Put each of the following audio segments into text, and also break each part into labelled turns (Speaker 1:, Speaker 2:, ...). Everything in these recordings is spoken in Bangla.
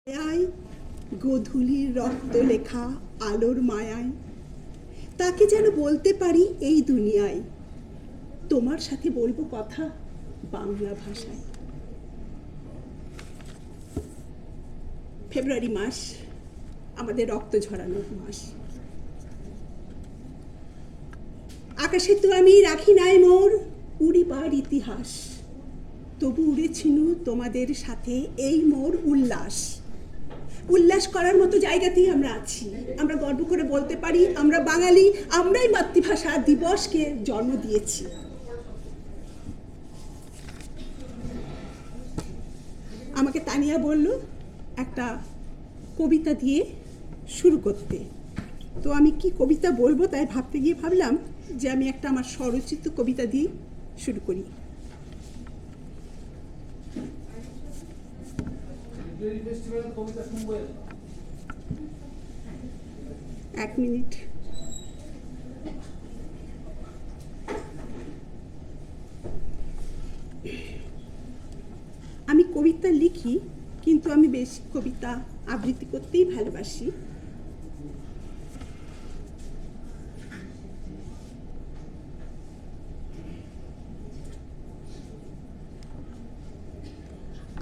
Speaker 1: মায়ায় গোধূলির রক্ত লেখা আলোর মায়ায় তাকে যেন বলতে পারি এই দুনিয়ায় তোমার সাথে বলবো কথা বাংলা ভাষায়। ফেব্রুয়ারি মাস আমাদের রক্ত ঝরানোর মাস। আকাশে তো আমি রাখি নাই মোর উড়িবার ইতিহাস, তবু উড়েছিনু তোমাদের সাথে এই মোর উল্লাস। উল্লাস করার মতো জায়গাতেই আমরা আছি। আমরা গর্ব করে বলতে পারি আমরা বাঙালি, আমরাই মাতৃভাষা দিবসকে জন্ম দিয়েছি। আমাকে তানিয়া বলল একটা কবিতা দিয়ে শুরু করতে, তো আমি কি কবিতা বলবো তাই ভাবতে গিয়ে ভাবলাম যে আমি একটা আমার স্বরচিত কবিতা দিয়ে শুরু করি। এক মিনিট। আমি কবিতা লিখি, কিন্তু আমি বেশি কবিতা আবৃত্তি করতেই ভালোবাসি।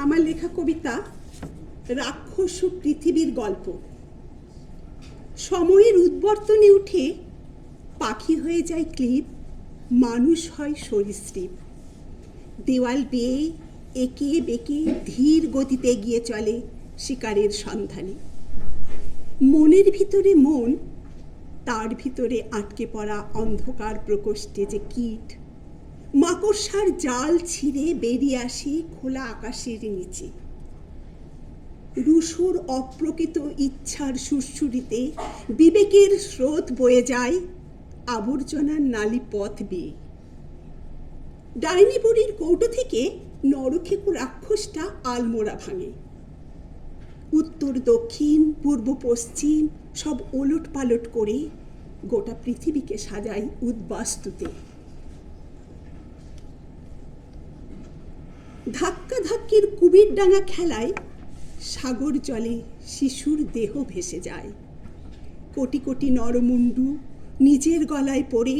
Speaker 1: আমার লেখা কবিতা রাক্ষস ও পৃথিবীর গল্প। সময়ের উদ্বর্তনে উঠে পাখি হয়ে যায় ক্লিপ, মানুষ হয় সরীসৃপ। দেওয়াল বেয়ে একে বেঁকে ধীর গতিতে এগিয়ে চলে শিকারের সন্ধানে। মনের ভিতরে মন, তার ভিতরে আটকে পড়া অন্ধকার প্রকোষ্ঠে যে কীট মাকড়সার জাল ছিঁড়ে বেরিয়ে আসে খোলা আকাশের নিচে। রুষোর অপ্রকৃত ইচ্ছার সুরসুরিতে বিবেকের স্রোত বয়ে যায় আবর্জনার নালী পথ বেয়ে। ডাইনি বুড়ির কৌটো থেকে নরখেকো রাক্ষসটা আলমোড়া ভাঙে। উত্তর দক্ষিণ পূর্ব পশ্চিম সব ওলট পালট করে গোটা পৃথিবীকে সাজায় উদ্বাস্তুতে। ধাক্কা ধাক্কির কুবির ডাঙা খেলায় সাগর জলে শিশুর দেহ ভেসে যায়। কোটি কোটি নরমুণ্ডু নিজের গলায় পড়ে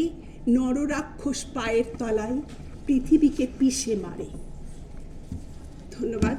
Speaker 1: নররাক্ষস পায়ের তলায় পৃথিবীকে পিষে মারে। ধন্যবাদ।